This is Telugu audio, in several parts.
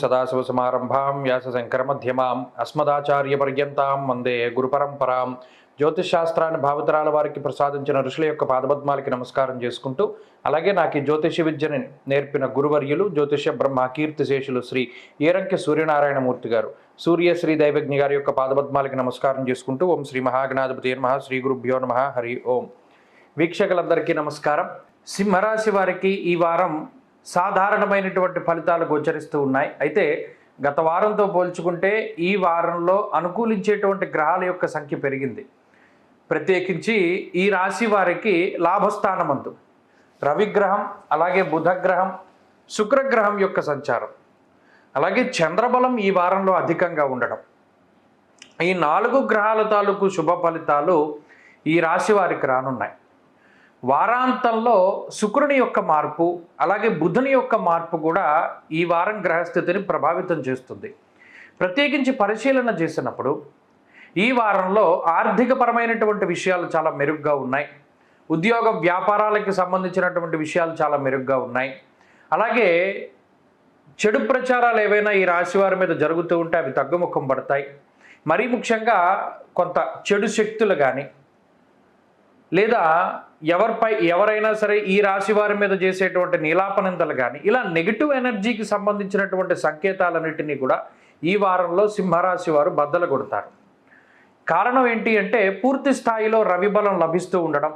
సదాశివసమారంభాం వ్యాసశంకరమధ్యమాం అస్మదాచార్యపర్యంతాం వందే గురుపరంపరాం. జ్యోతిషశాస్త్రాన్ని భావితరాల వారికి ప్రసాదించిన ఋషుల యొక్క పాదపద్మాలకి నమస్కారం చేసుకుంటూ, అలాగే నాకు ఈ జ్యోతిష విద్యని నేర్పిన గురువర్యులు జ్యోతిష బ్రహ్మ కీర్తిశేషులు శ్రీ ఈరంకి సూర్యనారాయణమూర్తి గారు, సూర్యశ్రీ దైవజ్ఞ గారి యొక్క పాదపద్మాలకి నమస్కారం చేసుకుంటూ, ఓం శ్రీ మహాగణాధిపతి నమః, శ్రీ గురుభ్యో నమః, హరి ఓం. వీక్షకులందరికీ నమస్కారం. సింహరాశి వారికి ఈ వారం సాధారణమైనటువంటి ఫలితాలు గోచరిస్తూ ఉన్నాయి. అయితే గత వారంతో పోల్చుకుంటే ఈ వారంలో అనుకూలించేటువంటి గ్రహాల యొక్క సంఖ్య పెరిగింది. ప్రత్యేకించి ఈ రాశి వారికి లాభస్థానమందు రవిగ్రహం, అలాగే బుధగ్రహం, శుక్రగ్రహం యొక్క సంచారం, అలాగే చంద్రబలం ఈ వారంలో అధికంగా ఉండడం, ఈ 4 గ్రహాల తాలూకు శుభ ఫలితాలు ఈ రాశి వారికి రానున్నాయి. వారాంతంలో శుక్రుని యొక్క మార్పు, అలాగే బుధుని యొక్క మార్పు కూడా ఈ వారం గ్రహస్థితిని ప్రభావితం చేస్తుంది. ప్రత్యేకించి పరిశీలన చేసినప్పుడు ఈ వారంలో ఆర్థికపరమైనటువంటి విషయాలు చాలా మెరుగ్గా ఉన్నాయి. ఉద్యోగ వ్యాపారాలకి సంబంధించినటువంటి విషయాలు చాలా మెరుగ్గా ఉన్నాయి. అలాగే చెడు ప్రచారాలు ఏవైనా ఈ రాశి వారి మీద జరుగుతూ ఉంటే అవి తగ్గుముఖం పడతాయి. మరీ ముఖ్యంగా కొంత చెడు శక్తులు కానీ, లేదా ఎవరైనా సరే ఈ రాశి వారి మీద చేసేటువంటి నీలాపనిందలు కానీ, ఇలా నెగిటివ్ ఎనర్జీకి సంబంధించినటువంటి సంకేతాలన్నింటినీ కూడా ఈ వారంలో సింహరాశి వారు బద్దలు కొడతారు. కారణం ఏంటి అంటే పూర్తి స్థాయిలో రవి బలం లభిస్తూ ఉండడం,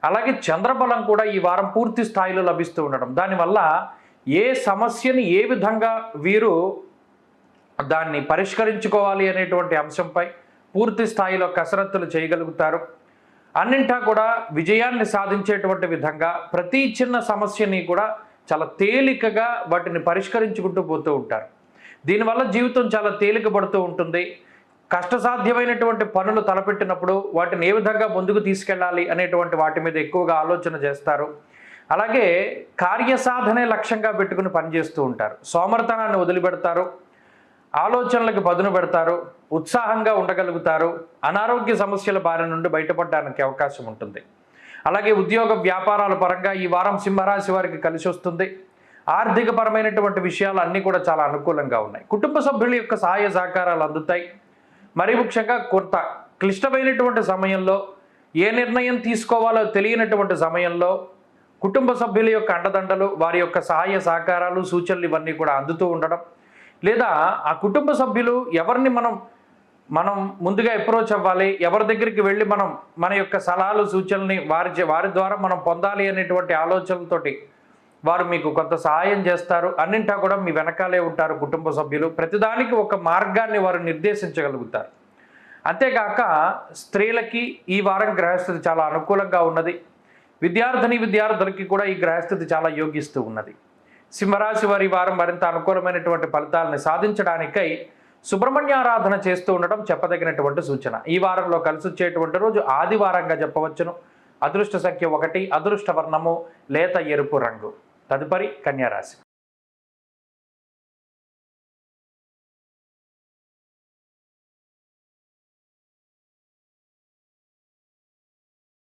అలాగే చంద్రబలం కూడా ఈ వారం పూర్తి స్థాయిలో లభిస్తూ ఉండడం, దానివల్ల ఏ సమస్యని ఏ విధంగా వీరు దాన్ని పరిష్కరించుకోవాలి అనేటువంటి అంశంపై పూర్తి స్థాయిలో కసరత్తులు చేయగలుగుతారు. అన్నింటా కూడా విజయాన్ని సాధించేటువంటి విధంగా ప్రతి చిన్న సమస్యని కూడా చాలా తేలికగా వాటిని పరిష్కరించుకుంటూ పోతూ ఉంటారు. దీనివల్ల జీవితం చాలా తేలిక పడుతూ ఉంటుంది. కష్టసాధ్యమైనటువంటి పనులు తలపెట్టినప్పుడు వాటిని ఏ విధంగా ముందుకు తీసుకెళ్ళాలి అనేటువంటి వాటి మీద ఎక్కువగా ఆలోచన చేస్తారు. అలాగే కార్యసాధనే లక్ష్యంగా పెట్టుకుని పనిచేస్తూ ఉంటారు. సోమరితనాన్ని వదిలిపెడతారు, ఆలోచనలకు పదును పెడతారు, ఉత్సాహంగా ఉండగలుగుతారు, అనారోగ్య సమస్యల బారి నుండి బయటపడడానికి అవకాశం ఉంటుంది. అలాగే ఉద్యోగ వ్యాపారాల పరంగా ఈ వారం సింహరాశి వారికి కలిసి వస్తుంది. ఆర్థికపరమైనటువంటి విషయాలు అన్నీ కూడా చాలా అనుకూలంగా ఉన్నాయి. కుటుంబ సభ్యుల యొక్క సహాయ సహకారాలు అందుతాయి. మరీ ముఖ్యంగా కొంత క్లిష్టమైనటువంటి సమయంలో ఏ నిర్ణయం తీసుకోవాలో తెలియనటువంటి సమయంలో కుటుంబ సభ్యుల యొక్క అండదండలు, వారి యొక్క సహాయ సహకారాలు, సూచనలు ఇవన్నీ కూడా అందుతూ ఉండడం, లేదా ఆ కుటుంబ సభ్యులు ఎవరిని మనం ముందుగా అప్రోచ్ అవ్వాలి, ఎవరి దగ్గరికి వెళ్ళి మనం మన యొక్క సలహాలు సూచనల్ని వారి ద్వారా మనం పొందాలి అనేటువంటి ఆలోచనలతోటి వారు మీకు కొంత సహాయం చేస్తారు. అన్నింటా కూడా మీ వెనకాలే ఉంటారు కుటుంబ సభ్యులు. ప్రతిదానికి ఒక మార్గాన్ని వారు నిర్దేశించగలుగుతారు. అంతేగాక స్త్రీలకి ఈ వారం గ్రహస్థితి చాలా అనుకూలంగా ఉన్నది. విద్యార్థులకి కూడా ఈ గ్రహస్థితి చాలా యోగిస్తూ ఉన్నది. సింహరాశి వారి వారం మరింత అనుకూలమైనటువంటి ఫలితాలను సాధించడానికై సుబ్రహ్మణ్యారాధన చేస్తూ ఉండడం చెప్పదగినటువంటి సూచన. ఈ వారంలో కలిసి వచ్చేటువంటి రోజు ఆదివారంగా చెప్పవచ్చును. అదృష్ట సంఖ్య 1, అదృష్ట వర్ణము లేత ఎరుపు రంగు. తదుపరి కన్యారాశి.